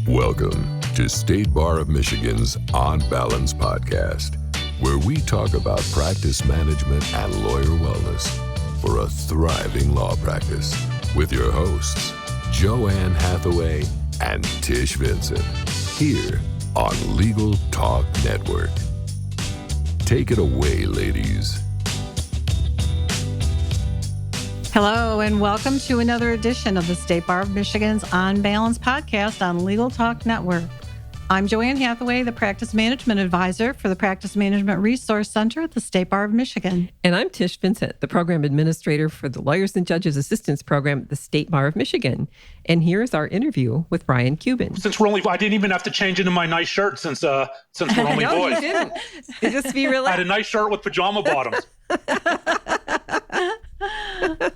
Welcome to State Bar of Michigan's On Balance podcast, where we talk about practice management and lawyer wellness for a thriving law practice with your hosts, JoAnn Hathaway and Tish Vincent, here on Legal Talk Network. Take it away, ladies. Hello, and welcome to another edition of the State Bar of Michigan's On Balance podcast on Legal Talk Network. I'm JoAnn Hathaway, the Practice Management Advisor for the Practice Management Resource Center at the State Bar of Michigan. And I'm Tish Vincent, the Program Administrator for the Lawyers and Judges Assistance Program at the State Bar of Michigan. And here's our interview with Brian Cuban. I didn't even have to change into my nice shirt since we're only no, boys. You didn't. You just be relaxed. I had a nice shirt with pajama bottoms.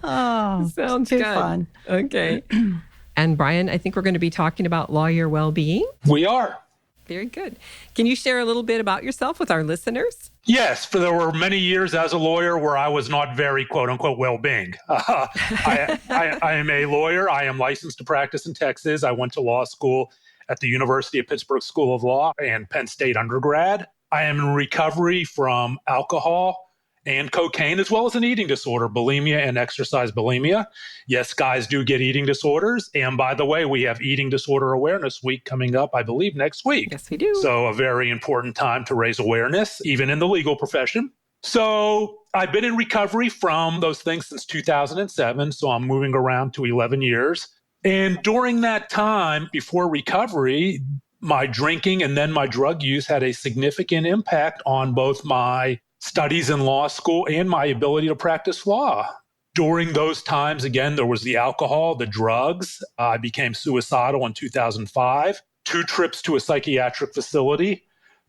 Oh, sounds too good. Fun. Okay. And Brian, I think we're going to be talking about lawyer well-being. We are. Very good. Can you share a little bit about yourself with our listeners? Yes, there were many years as a lawyer where I was not very quote-unquote well-being. I am a lawyer. I am licensed to practice in Texas. I went to law school at the University of Pittsburgh School of Law and Penn State undergrad. I am in recovery from alcohol and cocaine, as well as an eating disorder, bulimia and exercise bulimia. Yes, guys do get eating disorders. And by the way, we have Eating Disorder Awareness Week coming up, I believe, next week. Yes, we do. So a very important time to raise awareness, even in the legal profession. So I've been in recovery from those things since 2007. So I'm moving around to 11 years. And during that time, before recovery, my drinking and then my drug use had a significant impact on both my studies in law school and my ability to practice law. During those times, again, there was the alcohol, the drugs. I became suicidal in 2005, 2 trips to a psychiatric facility,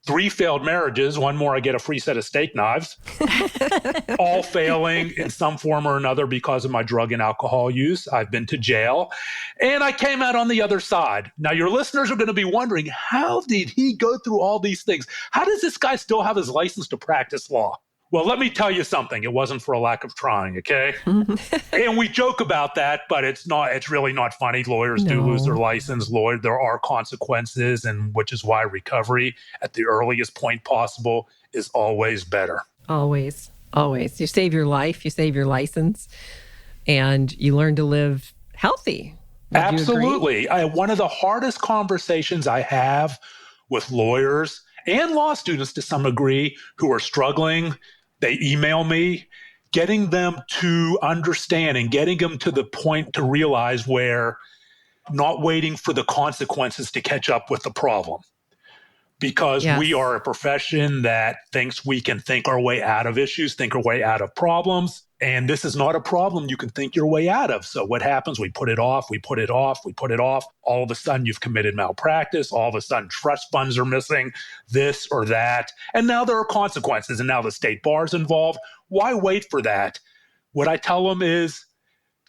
3 failed marriages, one more I get a free set of steak knives, all failing in some form or another because of my drug and alcohol use. I've been to jail, and I came out on the other side. Now, your listeners are going to be wondering, how did he go through all these things? How does this guy still have his license to practice law? Well, let me tell you something. It wasn't for a lack of trying, okay? And we joke about that, but it's really not funny. Lawyers do lose their license. There are consequences, and which is why recovery at the earliest point possible is always better. Always, always. You save your life, you save your license, and you learn to live healthy. Would Absolutely. One of the hardest conversations I have with lawyers and law students to some degree who are struggling, they email me, getting them to understand and getting them to the point to realize where not waiting for the consequences to catch up with the problem. Because we are a profession that thinks we can think our way out of issues, think our way out of problems. And this is not a problem you can think your way out of. So what happens? We put it off, we put it off, we put it off. All of a sudden you've committed malpractice. All of a sudden trust funds are missing, this or that. And now there are consequences. And now the state bar is involved. Why wait for that? What I tell them is,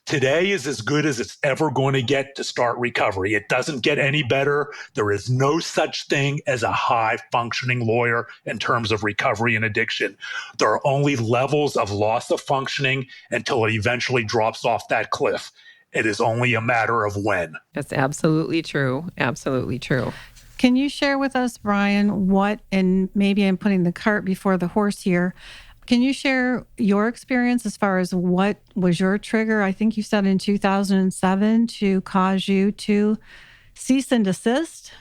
today is as good as it's ever going to get to start recovery. It doesn't get any better. There is no such thing as a high-functioning lawyer in terms of recovery and addiction. There are only levels of loss of functioning until it eventually drops off that cliff. It is only a matter of when. That's absolutely true. Absolutely true. Can you share with us, Brian, and maybe I'm putting the cart before the horse here, can you share your experience as far as what was your trigger? I think you said in 2007 to cause you to cease and desist.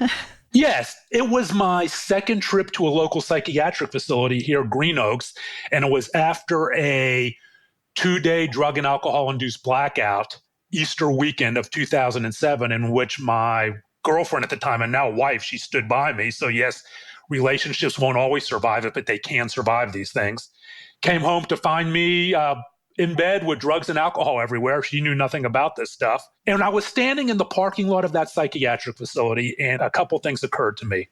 Yes, it was my second trip to a local psychiatric facility here, Green Oaks, and it was after a 2-day drug and alcohol-induced blackout Easter weekend of 2007, in which my girlfriend at the time, and now wife, she stood by me. So yes, relationships won't always survive it, but they can survive these things. Came home to find me in bed with drugs and alcohol everywhere. She knew nothing about this stuff. And I was standing in the parking lot of that psychiatric facility, and a couple things occurred to me.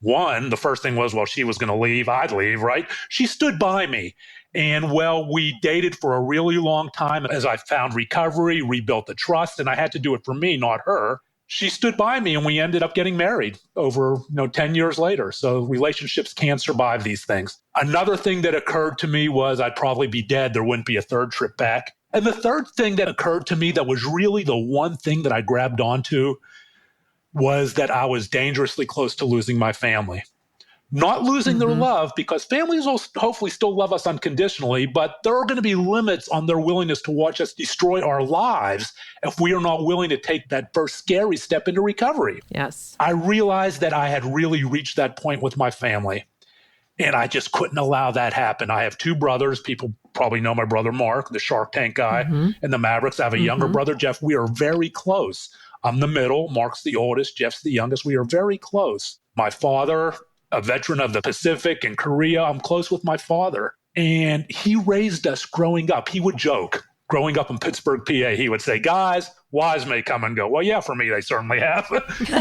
One, the first thing was, well, she was going to leave, I'd leave, right? She stood by me. And well, we dated for a really long time as I found recovery, rebuilt the trust, and I had to do it for me, not her. She stood by me, and we ended up getting married over 10 years later. So relationships can survive these things. Another thing that occurred to me was I'd probably be dead. There wouldn't be a third trip back. And the third thing that occurred to me that was really the one thing that I grabbed onto was that I was dangerously close to losing my family. Not losing their love, because families will hopefully still love us unconditionally, but there are going to be limits on their willingness to watch us destroy our lives if we are not willing to take that first scary step into recovery. Yes. I realized that I had really reached that point with my family, and I just couldn't allow that happen. I have two brothers. People probably know my brother Mark, the Shark Tank guy, and the Mavericks. I have a younger brother, Jeff. We are very close. I'm the middle. Mark's the oldest. Jeff's the youngest. We are very close. My father, a veteran of the Pacific and Korea, I'm close with my father. And he raised us growing up. He would joke. Growing up in Pittsburgh, PA, he would say, guys, wives may come and go. Well, yeah, for me, they certainly have.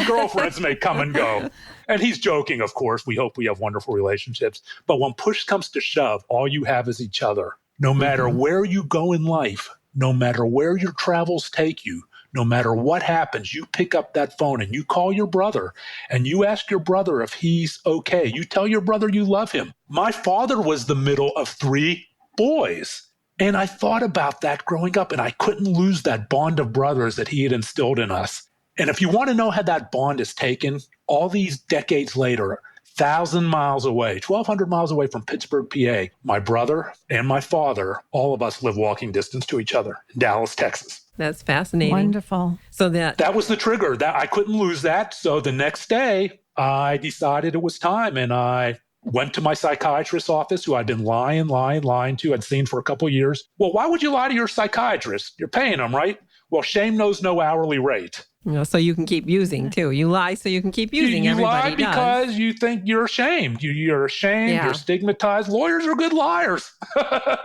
Girlfriends may come and go. And he's joking, of course. We hope we have wonderful relationships. But when push comes to shove, all you have is each other. No matter where you go in life, no matter where your travels take you, no matter what happens, you pick up that phone and you call your brother and you ask your brother if he's okay. You tell your brother you love him. My father was the middle of three boys. And I thought about that growing up, and I couldn't lose that bond of brothers that he had instilled in us. And if you want to know how that bond is taken, all these decades later, 1,000 miles away, 1,200 miles away from Pittsburgh, PA, my brother and my father, all of us live walking distance to each other in Dallas, Texas. That's fascinating. Wonderful. So that was the trigger. That I couldn't lose that. So the next day, I decided it was time, and I went to my psychiatrist's office, who I'd been lying to, I'd seen for a couple of years. Well, why would you lie to your psychiatrist? You're paying them, right? Well, shame knows no hourly rate. So you can keep using too. You lie so you can keep using. You Everybody lie because you think you're ashamed. You're ashamed. Yeah. You're stigmatized. Lawyers are good liars.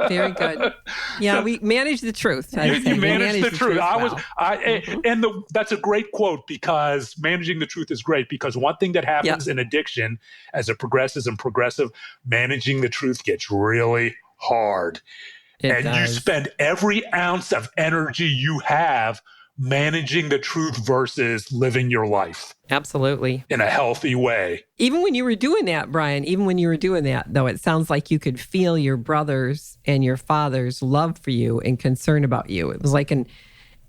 Very good. Yeah, we manage the truth. You manage the truth. Well. That's a great quote, because managing the truth is great, because one thing that happens in addiction as it progresses and progressive, managing the truth gets really hard. It does. You spend every ounce of energy you have managing the truth versus living your life. Absolutely. In a healthy way. Even when you were doing that, Brian, though, it sounds like you could feel your brothers and your father's love for you and concern about you. It was like an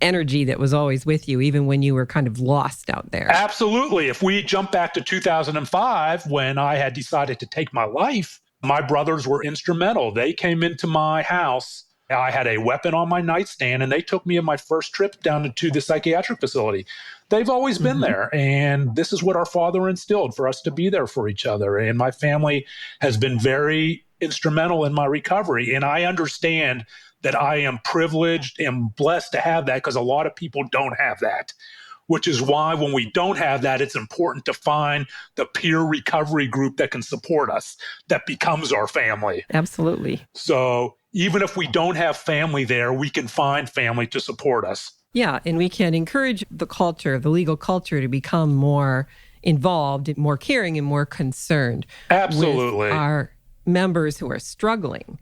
energy that was always with you, even when you were kind of lost out there. Absolutely. If we jump back to 2005, when I had decided to take my life, my brothers were instrumental. They came into my house. I had a weapon on my nightstand, and they took me on my first trip down to the psychiatric facility. They've always been there, and this is what our father instilled, for us to be there for each other. And my family has been very instrumental in my recovery, and I understand that I am privileged and blessed to have that, because a lot of people don't have that, which is why when we don't have that, it's important to find the peer recovery group that can support us, that becomes our family. Absolutely. So even if we don't have family there, we can find family to support us. Yeah, and we can encourage the legal culture, to become more involved, more caring, and more concerned. Absolutely. With our members who are struggling.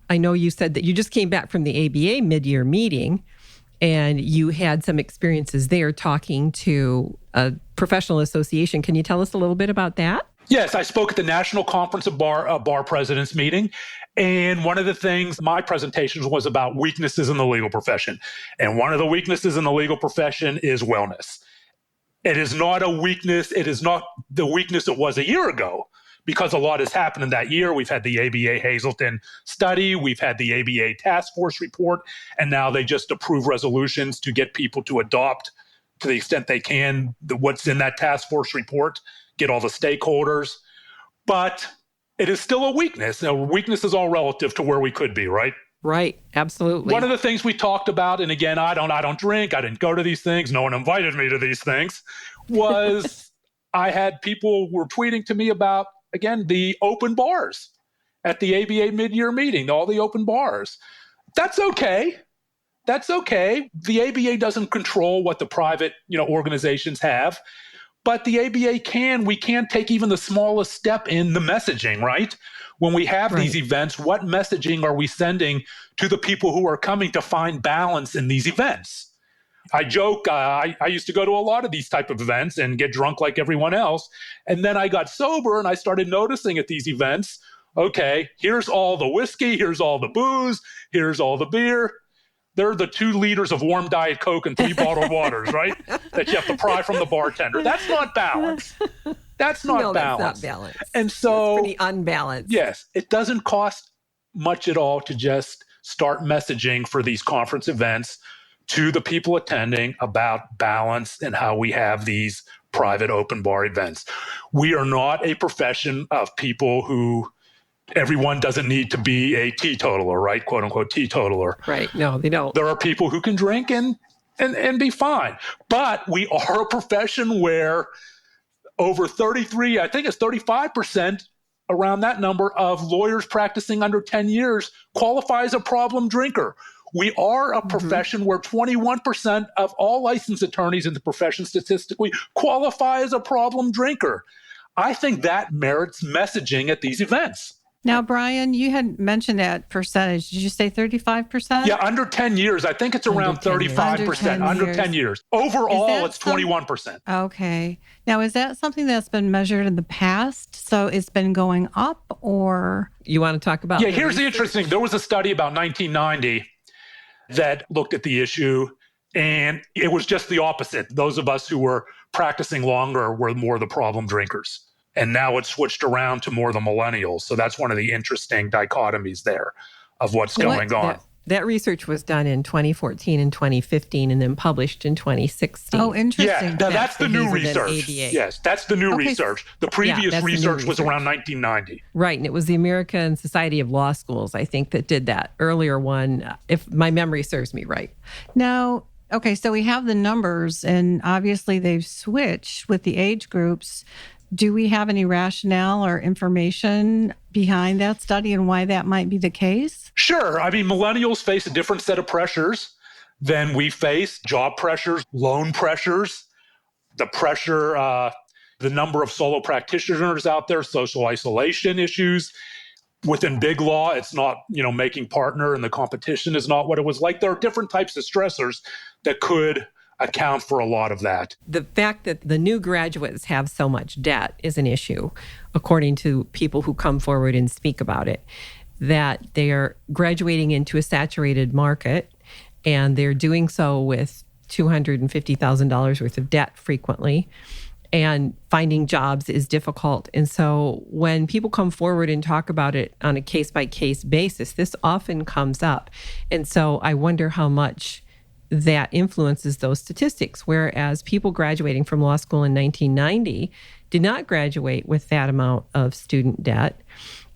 I know you said that you just came back from the ABA mid-year meeting, and you had some experiences there talking to a professional association. Can you tell us a little bit about that? Yes, I spoke at the National Conference of Bar Presidents meeting. And one of the things, my presentation was about weaknesses in the legal profession. And one of the weaknesses in the legal profession is wellness. It is not a weakness. It is not the weakness it was a year ago, because a lot has happened in that year. We've had the ABA Hazleton study. We've had the ABA task force report. And now they just approve resolutions to get people to adopt, to the extent they can, what's in that task force report, get all the stakeholders. But it is still a weakness. Now, weakness is all relative to where we could be, right? Right. Absolutely. One of the things we talked about, and again, I don't drink, I didn't go to these things, no one invited me to these things, was I had people were tweeting to me about, again, the open bars at the ABA mid-year meeting, all the open bars. That's okay. That's okay. The ABA doesn't control what the private, organizations have. But the ABA we can take even the smallest step in the messaging, right? When we have these events, what messaging are we sending to the people who are coming to find balance in these events? I joke, I used to go to a lot of these type of events and get drunk like everyone else. And then I got sober and I started noticing at these events, okay, here's all the whiskey, here's all the booze, here's all the beer. They're the 2 liters of warm Diet Coke and 3 bottled waters, right? That you have to pry from the bartender. That's not balance. That's not balance. That's not balance. And so, it's pretty unbalanced. Yes, it doesn't cost much at all to just start messaging for these conference events to the people attending about balance and how we have these private open bar events. We are not a profession of people who everyone doesn't need to be a teetotaler, right? Quote unquote teetotaler. Right. No, they don't. There are people who can drink and be fine. But we are a profession where over 33, I think it's 35%, around that number of lawyers practicing under 10 years qualify as a problem drinker. We are a profession where 21% of all licensed attorneys in the profession statistically qualify as a problem drinker. I think that merits messaging at these events. Now, Brian, you had mentioned that percentage. Did you say 35%? Yeah, under 10 years. I think it's around 35%. Under 10 years. Overall, it's 21%. Okay. Now, is that something that's been measured in the past? So it's been going up, or? You want to talk about? Yeah, here's the interesting. There was a study about 1990 that looked at the issue, and it was just the opposite. Those of us who were practicing longer were more the problem drinkers. And now it's switched around to more the millennials. So that's one of the interesting dichotomies there of what's going on. That research was done in 2014 and 2015 and then published in 2016. Oh, interesting. Yeah, that's the new research. Yes, that's the new research. The previous research was around 1990. Right, and it was the American Society of Law Schools, I think, that did that earlier one, if my memory serves me right. Now, okay, so we have the numbers, and obviously they've switched with the age groups. Do we have any rationale or information behind that study and why that might be the case? Sure. I mean, millennials face a different set of pressures than we face. Job pressures, loan pressures, the pressure, the number of solo practitioners out there, social isolation issues. Within big law, it's not, making partner, and the competition is not what it was like. There are different types of stressors that could account for a lot of that. The fact that the new graduates have so much debt is an issue, according to people who come forward and speak about it, that they are graduating into a saturated market, and they're doing so with $250,000 worth of debt frequently, and finding jobs is difficult. And so when people come forward and talk about it on a case-by-case basis, this often comes up. And so I wonder how much that influences those statistics, whereas people graduating from law school in 1990 did not graduate with that amount of student debt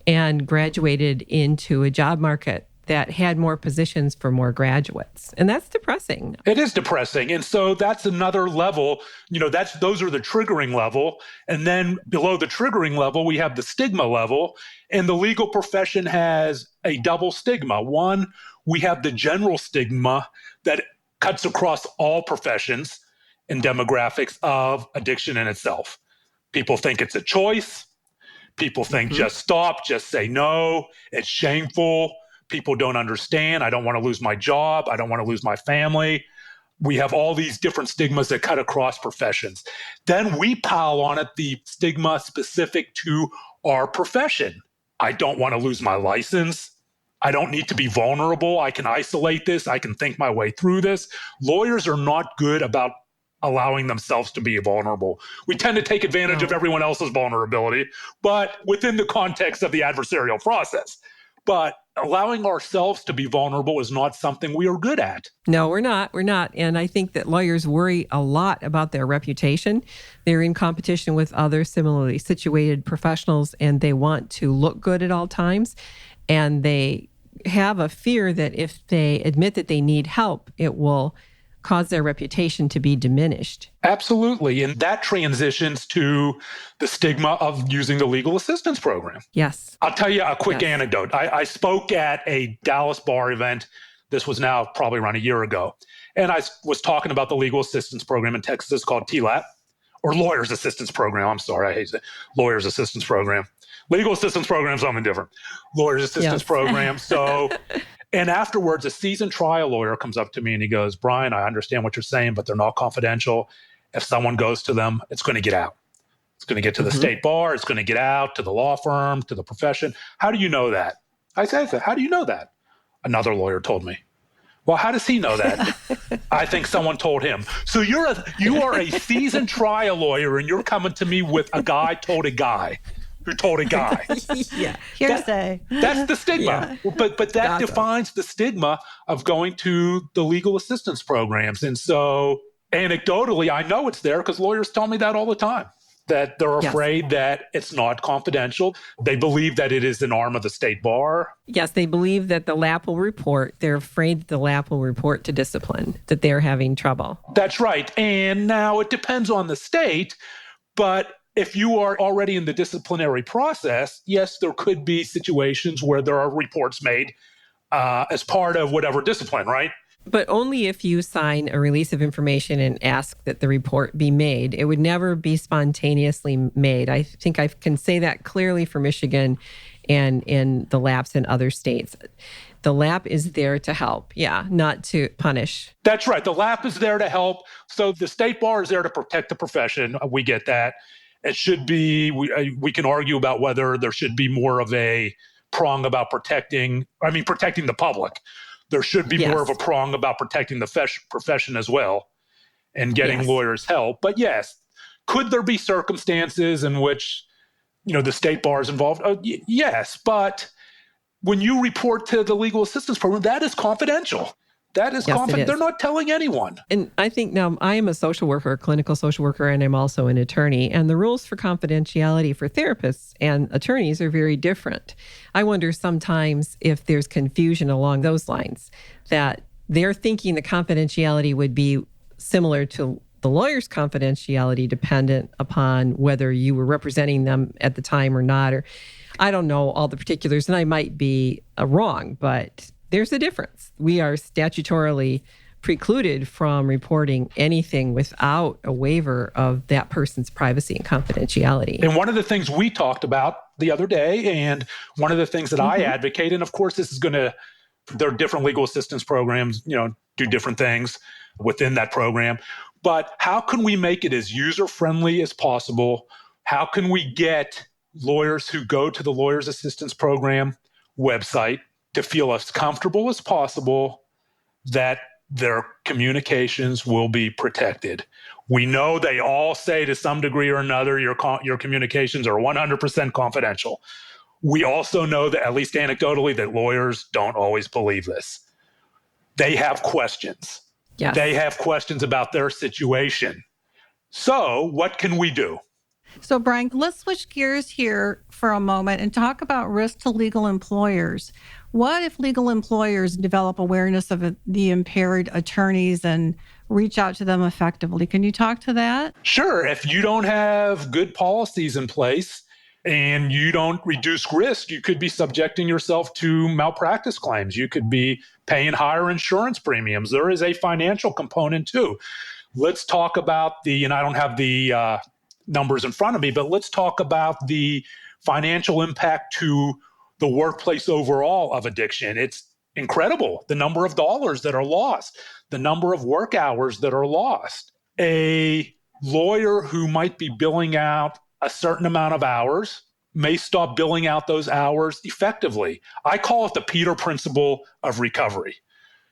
and graduated into a job market that had more positions for more graduates. And that's depressing. It is depressing. And so that's another level, those are the triggering level. And then below the triggering level, we have the stigma level. And the legal profession has a double stigma. One, we have the general stigma that cuts across all professions and demographics of addiction in itself. People think it's a choice. People think just stop, just say no. It's shameful. People don't understand. I don't want to lose my job. I don't want to lose my family. We have all these different stigmas that cut across professions. Then we pile on it the stigma specific to our profession. I don't want to lose my license. I don't need to be vulnerable. I can isolate this. I can think my way through this. Lawyers are not good about allowing themselves to be vulnerable. We tend to take advantage of everyone else's vulnerability, but within the context of the adversarial process. But allowing ourselves to be vulnerable is not something we are good at. No, we're not. We're not. And I think that lawyers worry a lot about their reputation. They're in competition with other similarly situated professionals, and they want to look good at all times. And they have a fear that if they admit that they need help, it will cause their reputation to be diminished. Absolutely. And that transitions to the stigma of using the legal assistance program. Yes. I'll tell you a quick anecdote. I spoke at a Dallas bar event. This was now probably around a year ago. And I was talking about the legal assistance program in Texas called TLAP, or Lawyers Assistance Program. I'm sorry, I hate it. Lawyers Assistance Program. Legal assistance program is something different. Lawyers assistance program. So, and afterwards, a seasoned trial lawyer comes up to me and he goes, Brian, I understand what you're saying, but they're not confidential. If someone goes to them, it's going to get out. It's going to get to the state bar. It's going to get out to the law firm, to the profession. How do you know that? I said, how do you know that? Another lawyer told me. Well, how does he know that? I think someone told him. So you are a seasoned trial lawyer, and you're coming to me with a guy told a guy who told a guy. Yeah. Hearsay. That's the stigma. Yeah. But that defines the stigma of going to the legal assistance programs. And so anecdotally, I know it's there because lawyers tell me that all the time, that they're afraid that it's not confidential. They believe that it is an arm of the state bar. Yes, they believe that the LAP will report. They're afraid that the LAP will report to discipline, that they're having trouble. That's right. And now it depends on the state, but if you are already in the disciplinary process, yes, there could be situations where there are reports made as part of whatever discipline, right? But only if you sign a release of information and ask that the report be made. It would never be spontaneously made. I think I can say that clearly for Michigan and in the LAPs in other states. The LAP is there to help, not to punish. That's right. The LAP is there to help. So the state bar is there to protect the profession. We get that. It should be, we can argue about whether there should be more of a prong about protecting the public. There should be more of a prong about protecting the profession as well and getting lawyers help. But yes, could there be circumstances in which, the state bar is involved? Yes, but when you report to the legal assistance program, that is confidential. That is confidential. They're not telling anyone. And I think now I am a social worker, a clinical social worker, and I'm also an attorney. And the rules for confidentiality for therapists and attorneys are very different. I wonder sometimes if there's confusion along those lines, that they're thinking the confidentiality would be similar to the lawyer's confidentiality, dependent upon whether you were representing them at the time or not. Or I don't know all the particulars, and I might be wrong, but there's a difference. We are statutorily precluded from reporting anything without a waiver of that person's privacy and confidentiality. And one of the things we talked about the other day, and one of the things that I advocate, and of course there are different legal assistance programs, do different things within that program. But how can we make it as user-friendly as possible? How can we get lawyers who go to the Lawyers Assistance Program website to feel as comfortable as possible that their communications will be protected? We know they all say to some degree or another, your communications are 100% confidential. We also know that, at least anecdotally, that lawyers don't always believe this. They have questions. Yes. They have questions about their situation. So what can we do? So, Brian, let's switch gears here for a moment and talk about risk to legal employers. What if legal employers develop awareness of the impaired attorneys and reach out to them effectively? Can you talk to that? Sure. If you don't have good policies in place and you don't reduce risk, you could be subjecting yourself to malpractice claims. You could be paying higher insurance premiums. There is a financial component too. Let's talk about and I don't have the numbers in front of me, but let's talk about the financial impact to the workplace overall of addiction. It's incredible, the number of dollars that are lost, the number of work hours that are lost. A lawyer who might be billing out a certain amount of hours may stop billing out those hours effectively. I call it the Peter principle of recovery.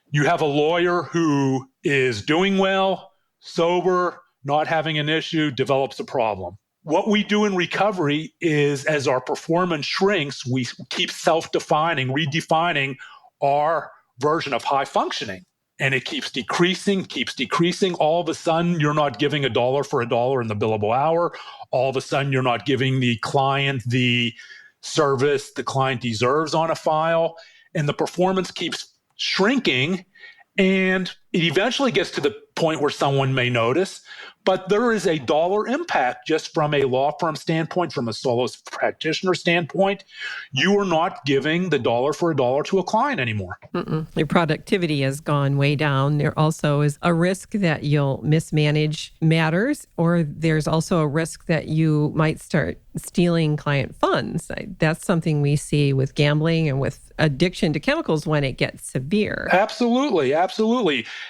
You have a lawyer who is doing well, sober, not having an issue, develops a problem. What we do in recovery is, as our performance shrinks, we keep self-defining, redefining our version of high functioning. And it keeps decreasing. All of a sudden, you're not giving $1 for $1 in the billable hour. All of a sudden, you're not giving the client the service the client deserves on a file. And the performance keeps shrinking. And it eventually gets to the point where someone may notice, but there is a dollar impact just from a law firm standpoint, from a solo practitioner standpoint. You are not giving the $1 for $1 to a client anymore. Your productivity has gone way down. There also is a risk that you'll mismanage matters, or there's also a risk that you might start stealing client funds. That's something we see with gambling and with addiction to chemicals when it gets severe. Absolutely.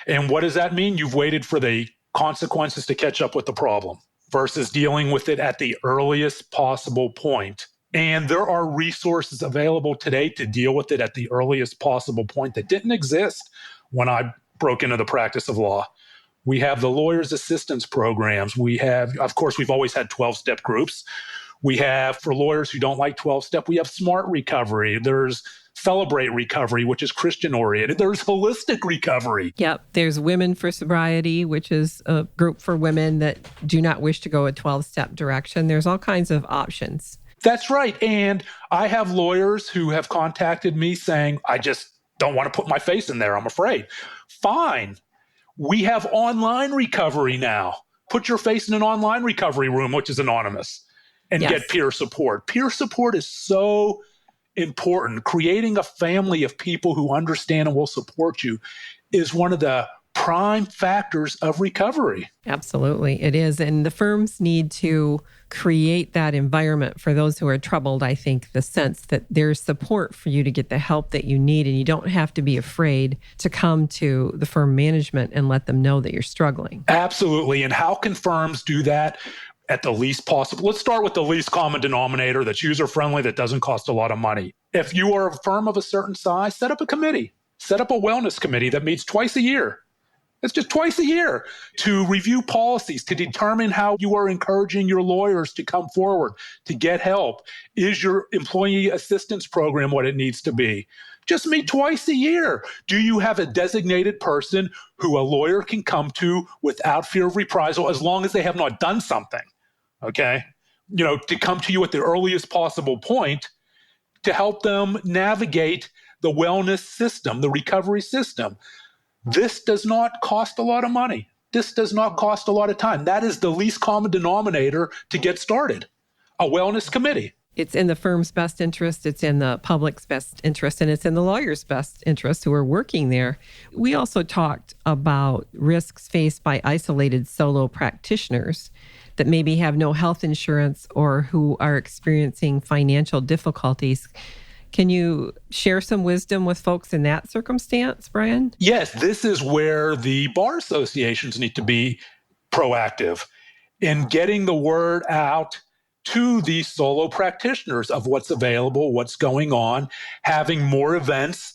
And what does that mean? You've waited for the consequences to catch up with the problem versus dealing with it at the earliest possible point. And there are resources available today to deal with it at the earliest possible point that didn't exist when I broke into the practice of law. We have the lawyers' assistance programs. We have, of course, we've always had 12-step groups. We have, for lawyers who don't like 12-step, we have Smart Recovery. There's Celebrate Recovery, which is Christian-oriented. There's Holistic Recovery. Yep. There's Women for Sobriety, which is a group for women that do not wish to go a 12-step direction. There's all kinds of options. That's right. And I have lawyers who have contacted me saying, I just don't want to put my face in there, I'm afraid. Fine. We have online recovery now. Put your face in an online recovery room, which is anonymous, and get peer support. Peer support is so important. Creating a family of people who understand and will support you is one of the prime factors of recovery. Absolutely, it is. And the firms need to create that environment for those who are troubled. I think the sense that there's support for you to get the help that you need, and you don't have to be afraid to come to the firm management and let them know that you're struggling. Absolutely. And how can firms do that at the least possible? Let's start with the least common denominator that's user-friendly, that doesn't cost a lot of money. If you are a firm of a certain size, set up a committee. Set up a wellness committee that meets twice a year. It's just twice a year to review policies, to determine how you are encouraging your lawyers to come forward, to get help. Is your employee assistance program what it needs to be? Just meet twice a year. Do you have a designated person who a lawyer can come to without fear of reprisal, as long as they have not done something? Okay? To come to you at the earliest possible point to help them navigate the wellness system, the recovery system. This does not cost a lot of money. This does not cost a lot of time. That is the least common denominator to get started. A wellness committee. It's in the firm's best interest, it's in the public's best interest, and it's in the lawyer's best interest who are working there. We also talked about risks faced by isolated solo practitioners that maybe have no health insurance or who are experiencing financial difficulties. Can you share some wisdom with folks in that circumstance, Brian? Yes, this is where the bar associations need to be proactive in getting the word out to these solo practitioners of what's available, what's going on, having more events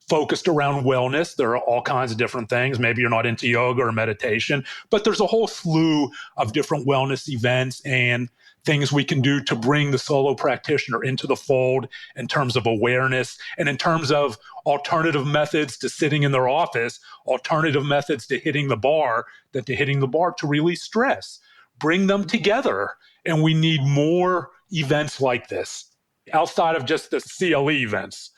focused around wellness. There are all kinds of different things. Maybe you're not into yoga or meditation, but there's a whole slew of different wellness events and things we can do to bring the solo practitioner into the fold in terms of awareness and in terms of alternative methods to sitting in their office, alternative methods to hitting the bar, to release stress. Bring them together. And we need more events like this outside of just the CLE events.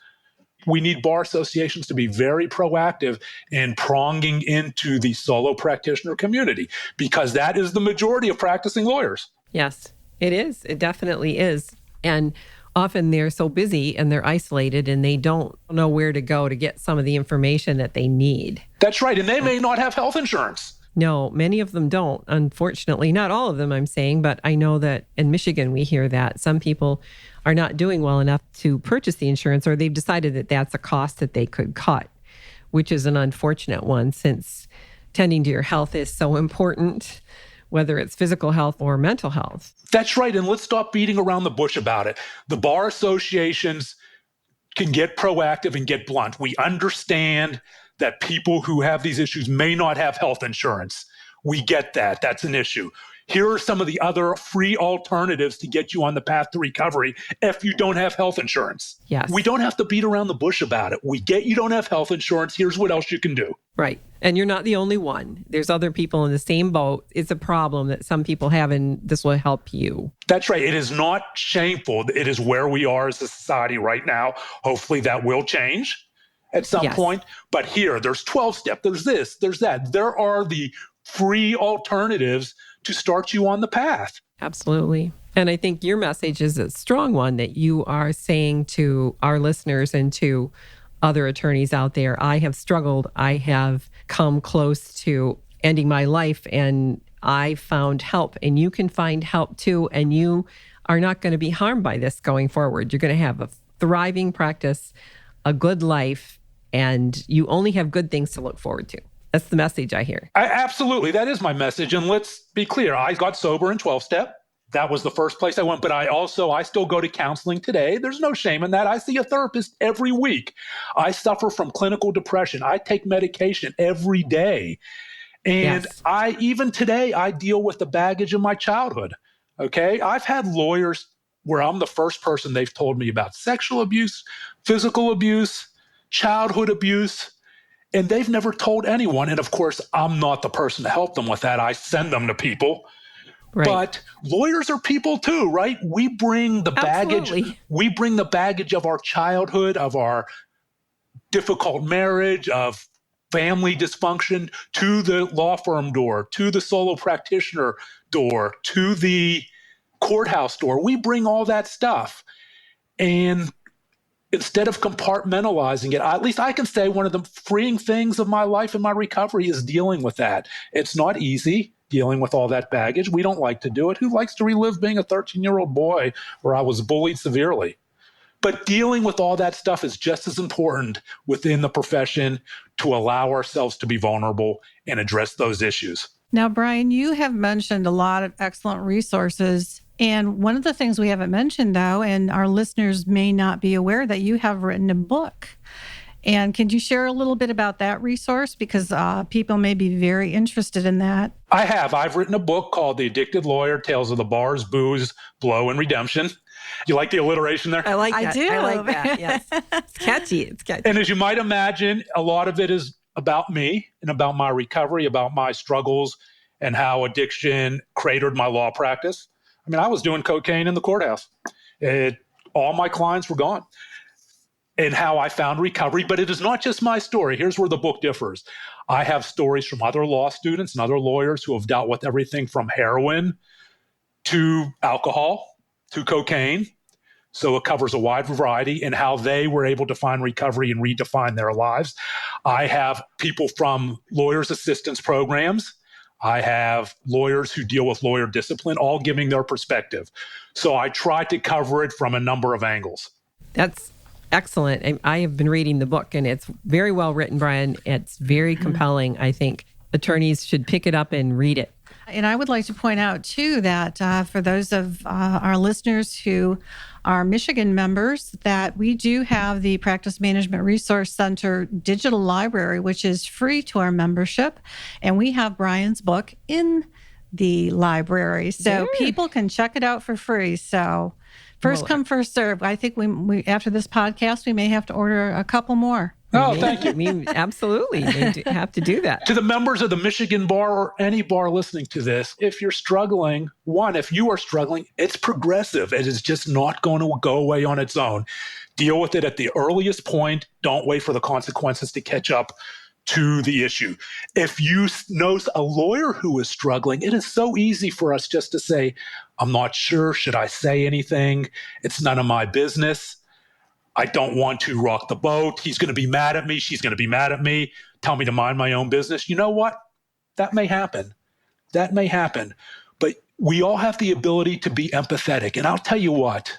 We need bar associations to be very proactive in pronging into the solo practitioner community, because that is the majority of practicing lawyers. Yes, it is. It definitely is. And often they're so busy and they're isolated and they don't know where to go to get some of the information that they need. That's right. And they may not have health insurance. No, many of them don't, unfortunately. Not all of them, I'm saying, but I know that in Michigan, we hear that some people are not doing well enough to purchase the insurance, or they've decided that that's a cost that they could cut, which is an unfortunate one, since tending to your health is so important, whether it's physical health or mental health. That's right. And let's stop beating around the bush about it. The bar associations can get proactive and get blunt. We understand that people who have these issues may not have health insurance. We get that. That's an issue. Here are some of the other free alternatives to get you on the path to recovery if you don't have health insurance. Yes. We don't have to beat around the bush about it. We get you don't have health insurance. Here's what else you can do. Right. And you're not the only one. There's other people in the same boat. It's a problem that some people have, and this will help you. That's right. It is not shameful. It is where we are as a society right now. Hopefully that will change at some point. But here, there's 12-step, there's this, there's that. There are the free alternatives to start you on the path. Absolutely. And I think your message is a strong one that you are saying to our listeners and to other attorneys out there. I have struggled. I have come close to ending my life, and I found help, and you can find help too. And you are not going to be harmed by this going forward. You're going to have a thriving practice, a good life, and you only have good things to look forward to. That's the message I hear. Absolutely. That is my message. And let's be clear. I got sober in 12-step. that was the first place I went. But I still go to counseling today. There's no shame in that. I see a therapist every week. I suffer from clinical depression. I take medication every day. And yes. Even today, I deal with the baggage of my childhood. Okay. I've had lawyers where I'm the first person they've told me about sexual abuse, physical abuse, childhood abuse, and they've never told anyone. And of course, I'm not the person to help them with that. I send them to people. Right. But lawyers are people too, right? We bring the baggage. Absolutely. We bring the baggage of our childhood, of our difficult marriage, of family dysfunction to the law firm door, to the solo practitioner door, to the courthouse door. We bring all that stuff. And instead of compartmentalizing it, at least I can say one of the freeing things of my life and my recovery is dealing with that. It's not easy dealing with all that baggage. We don't like to do it. Who likes to relive being a 13-year-old boy where I was bullied severely? But dealing with all that stuff is just as important within the profession to allow ourselves to be vulnerable and address those issues. Now, Brian, you have mentioned a lot of excellent resources. And one of the things we haven't mentioned, though, and our listeners may not be aware, that you have written a book. And can you share a little bit about that resource? Because people may be very interested in that. I have. I've written a book called The Addicted Lawyer, Tales of the Bars, Booze, Blow, and Redemption. You like the alliteration there? I like that. I do. I like that, yes. It's catchy. It's catchy. And as you might imagine, a lot of it is about me and about my recovery, about my struggles and how addiction cratered my law practice. I mean, I was doing cocaine in the courthouse. All my clients were gone. And how I found recovery. But it is not just my story. Here's where the book differs. I have stories from other law students and other lawyers who have dealt with everything from heroin to alcohol to cocaine. So it covers a wide variety and how they were able to find recovery and redefine their lives. I have people from lawyers' assistance programs. I have lawyers who deal with lawyer discipline, all giving their perspective. So I try to cover it from a number of angles. That's excellent. I have been reading the book, and it's very well written, Brian. It's very compelling. I think attorneys should pick it up and read it. And I would like to point out, too, that for those of our listeners who are Michigan members, that we do have the Practice Management Resource Center digital library, which is free to our membership. And we have Brian's book in the library. So people can check it out for free. So first come, first serve. I think we after this podcast, we may have to order a couple more. Oh, thank you. I mean, absolutely. You have to do that. To the members of the Michigan Bar or any bar listening to this, if you're struggling, if you are struggling, it's progressive. It is just not going to go away on its own. Deal with it at the earliest point. Don't wait for the consequences to catch up to the issue. If you know a lawyer who is struggling, it is so easy for us just to say, I'm not sure. Should I say anything? It's none of my business. I don't want to rock the boat. He's going to be mad at me. She's going to be mad at me. Tell me to mind my own business. You know what? That may happen. That may happen. But we all have the ability to be empathetic. And I'll tell you what,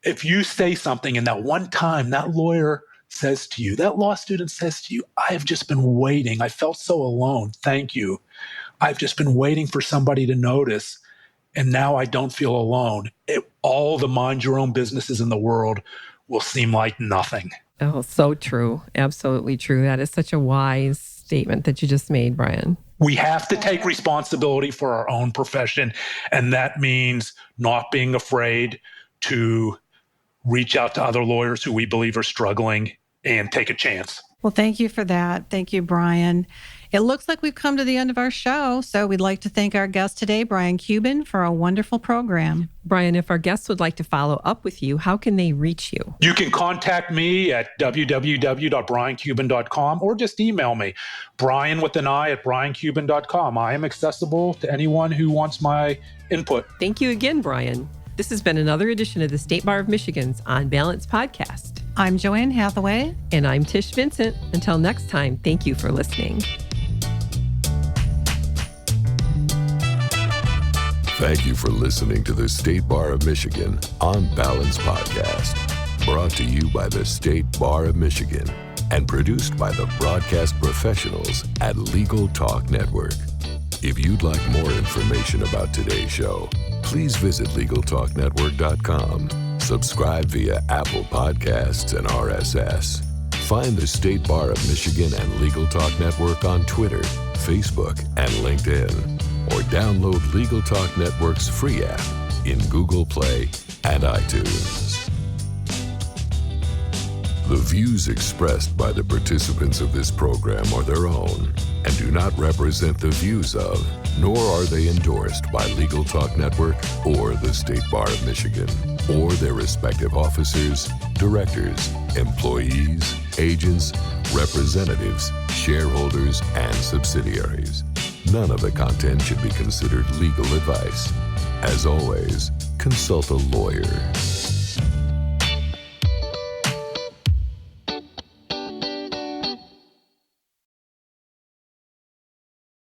if you say something and that one time that lawyer says to you, that law student says to you, I have just been waiting. I felt so alone. Thank you. I've just been waiting for somebody to notice. And now I don't feel alone. All the mind your own businesses in the world will seem like nothing. Oh, so true. Absolutely true. That is such a wise statement that you just made, Brian. We have to take responsibility for our own profession. And that means not being afraid to reach out to other lawyers who we believe are struggling and take a chance. Well, thank you for that. Thank you, Brian. It looks like we've come to the end of our show, so we'd like to thank our guest today, Brian Cuban, for a wonderful program. Brian, if our guests would like to follow up with you, how can they reach you? You can contact me at www.briancuban.com or just email me, Brian with an I at briancuban.com. I am accessible to anyone who wants my input. Thank you again, Brian. This has been another edition of the State Bar of Michigan's On Balance podcast. I'm JoAnn Hathaway. And I'm Tish Vincent. Until next time, thank you for listening. Thank you for listening to the State Bar of Michigan On Balance podcast, brought to you by the State Bar of Michigan and produced by the broadcast professionals at Legal Talk Network. If you'd like more information about today's show, please visit LegalTalkNetwork.com. Subscribe via Apple Podcasts and RSS. Find the State Bar of Michigan and Legal Talk Network on Twitter, Facebook, and LinkedIn. Or download Legal Talk Network's free app in Google Play and iTunes. The views expressed by the participants of this program are their own and do not represent the views of, nor are they endorsed by Legal Talk Network or the State Bar of Michigan, or their respective officers, directors, employees, agents, representatives, shareholders, and subsidiaries. None of the content should be considered legal advice. As always, consult a lawyer.